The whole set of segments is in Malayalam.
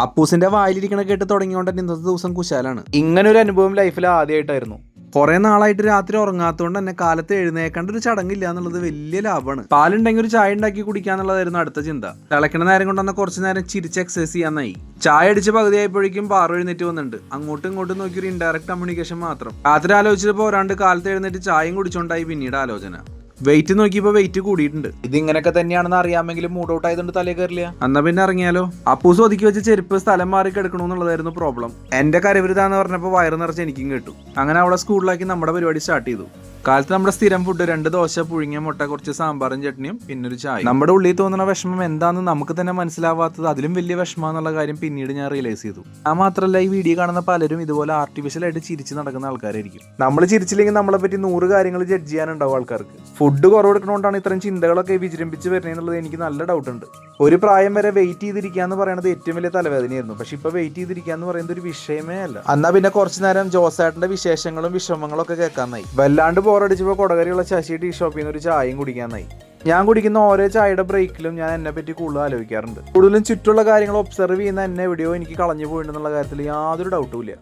അപ്പൂസിന്റെ വായിലിരിക്കണ കേട്ട് തുടങ്ങിയോണ്ട് തന്നെ ഇന്നത്തെ ദിവസം കുശാലാണ്. ഇങ്ങനെ ഒരു അനുഭവം ലൈഫിൽ ആദ്യമായിട്ടായിരുന്നു. കുറെ നാളായിട്ട് രാത്രി ഉറങ്ങാത്തതുകൊണ്ട് തന്നെ കാലത്ത് എഴുന്നേക്കേണ്ട ഒരു ചടങ്ങില്ല എന്നുള്ളത് വലിയ ലാഭമാണ്. പാലുണ്ടെങ്കിൽ ഒരു ചായ ഉണ്ടാക്കി കുടിക്കാന്നുള്ളതായിരുന്നു അടുത്ത ചിന്ത. തിളക്കണ നേരം കൊണ്ടുവന്ന കുറച്ച് നേരം ചിരിച്ച് എക്സസൈസ് ചെയ്യാനായി. ചായ അടിച്ച് പകുതിയായപ്പോഴേക്കും പാറു എഴുന്നേറ്റ് വന്നിട്ടുണ്ട്. അങ്ങോട്ടും ഇങ്ങോട്ടും നോക്കിയൊരു ഇൻഡയറക്റ്റ് കമ്മ്യൂണിക്കേഷൻ മാത്രം. രാത്രി ആലോചിച്ചപ്പോൾ പോരാണ്ട് കാലത്ത് എഴുന്നേറ്റ് ചായയും കുടിച്ചോണ്ടായി പിന്നീട് ആലോചന. വെയിറ്റ് നോക്കിയപ്പോ വെയിറ്റ് കൂടിയിട്ടുണ്ട്. ഇത് ഇങ്ങനെയൊക്കെ തന്നെയാണെന്ന് അറിയാമെങ്കിലും മൂഡ് ഔട്ട് ആയതുകൊണ്ട് തലേ കയറില്ല. എന്നാ പിന്നെ ഇറങ്ങിയാലോ. അപ്പൂസ് ഒതുക്കി വെച്ച ചെരുപ്പ് സ്ഥലം മാറി കിടക്കണമെന്നുള്ളതായിരുന്നു പ്രോബ്ലം. എന്റെ കരവിരുതാന്ന് പറഞ്ഞപ്പോ വയറ് നിറച്ച് എനിക്കും കേട്ടു. അങ്ങനെ അവിടെ സ്കൂളിലാക്കി നമ്മുടെ പരിപാടി സ്റ്റാർട്ട് ചെയ്തു. കാലത്ത് നമ്മുടെ സ്ഥിരം ഫുഡ് 2 ദോശ, പുഴുങ്ങിയ മുട്ട, കുറച്ച് സാമ്പാറും ചട്നിയും, പിന്നെ ഒരു ചായ. നമ്മുടെ ഉള്ളിൽ തോന്നുന്ന വിഷമം എന്താണെന്ന് നമുക്ക് തന്നെ മനസ്സിലാവാത്തത് അതിലും വലിയ വിഷമം എന്നുള്ള കാര്യം പിന്നീട് ഞാൻ റിയലൈസ് ചെയ്തു. ആ മാത്രമല്ല, ഈ വീഡിയോ കാണുന്ന പലരും ഇതുപോലെ ആർട്ടിഫിഷ്യൽ ആയിട്ട് ചിരിച്ച് നടക്കുന്ന ആൾക്കാരായിരിക്കും. നമ്മൾ ചിരിച്ചില്ലെങ്കിൽ നമ്മളെ പറ്റി 100 കാര്യങ്ങൾ ജഡ്ജ് ചെയ്യാനുണ്ടാവും ആൾക്കാർക്ക്. ഫുഡ് കുറവെടുക്കണോണ്ടാണ് ഇത്തരം ചിന്തകളൊക്കെ വിജൃംഭിച്ച് വരുന്നതെന്നുള്ളത് എനിക്ക് നല്ല ഡൗട്ട് ഉണ്ട്. ഒരു പ്രായം വരെ വെയിറ്റ് ചെയ്തിരിക്കുക എന്ന് പറയുന്നത് ഏറ്റവും വലിയ തലവേദനയായിരുന്നു. പക്ഷെ ഇപ്പൊ വെയിറ്റ് ചെയ്തിരിക്കുക എന്ന് പറയുന്നത് ഒരു വിഷയമേ അല്ല. എന്നാ പിന്നെ കുറച്ചു നേരം ജോസേട്ടന്റെ വിശേഷങ്ങളും വിഷമങ്ങളും ഒക്കെ കേൾക്കാനായി. വല്ലാണ്ട് ബോറടിച്ചപ്പോൾ കൊടകരയുള്ള ശശി ടീ ഷോപ്പിൽ നിന്ന് ഒരു ചായയും കുടിക്കാനായി. ഞാൻ കുടിക്കുന്ന ഓരോ ചായയുടെ ബ്രേക്കിലും ഞാൻ എന്നെ പറ്റി കൂടുതൽ ആലോചിക്കാറുണ്ട്. കൂടുതലും ചുറ്റുള്ള കാര്യങ്ങൾ ഒബ്സർവ് ചെയ്യുന്ന എന്നെ എവിടെയോ എനിക്ക് കളഞ്ഞു പോയിട്ടുള്ള കാര്യത്തിൽ യാതൊരു ഡൗട്ടും ഇല്ല.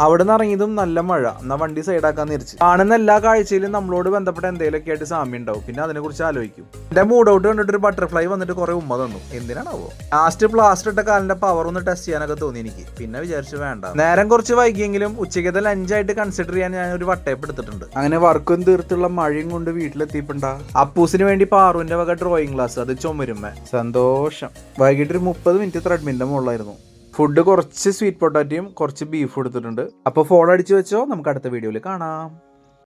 അവിടെ നിന്ന് ഇറങ്ങിയതും നല്ല മഴ. എന്നാ വണ്ടി സൈഡാക്കാന്ന് വിരിച്ച്. കാണുന്ന എല്ലാ കാഴ്ചയിലും നമ്മളോട് ബന്ധപ്പെട്ട എന്തെങ്കിലുമൊക്കെ ആയിട്ട് സാമ്യം ഉണ്ടാവും. പിന്നെ അതിനെ കുറിച്ച് ആലോചിക്കും. എന്റെ മൂഡ് ഔട്ട് കണ്ടിട്ട് ഒരു ബട്ടർഫ്ലൈ വന്നിട്ട് കുറെ ഉമ്മ തന്നു. എന്തിനാണാവോ. ലാസ്റ്റ് പ്ലാസ്റ്റർ ഇട്ട കാലിന്റെ പവർ ഒന്ന് ടെസ്റ്റ് ചെയ്യാനൊക്കെ തോന്നി എനിക്ക്. പിന്നെ വിചാരിച്ചു വേണ്ട. നേരം കുറച്ച് വൈകിയെങ്കിലും ഉച്ചയ്ക്കത്തെ ലഞ്ചായിട്ട് കൺസിഡർ ചെയ്യാൻ ഞാൻ ഒരു വട്ടയപ്പ് എടുത്തിട്ടുണ്ട്. അങ്ങനെ വർക്കും തീർത്തുള്ള മഴയും കൊണ്ട് വീട്ടിലെത്തിയപ്പോണ്ടാ അപ്പൂസിന് വേണ്ടി പാറുവിന്റെ വക ഡ്രോയിങ് ക്ലാസ്. അത് ചുമരുമ്മ സന്തോഷം. വൈകിട്ട് ഒരു 30 മിനിറ്റ് ത്രെഡ്മിന്റെ മുകളിലായിരുന്നു. ഫുഡ് കുറച്ച് സ്വീറ്റ് പൊട്ടാറ്റയും കുറച്ച് ബീഫ് എടുത്തിട്ടുണ്ട്. അപ്പോൾ ഫോളോ അടിച്ചു വെച്ചോ. നമുക്ക് അടുത്ത വീഡിയോയിൽ കാണാം.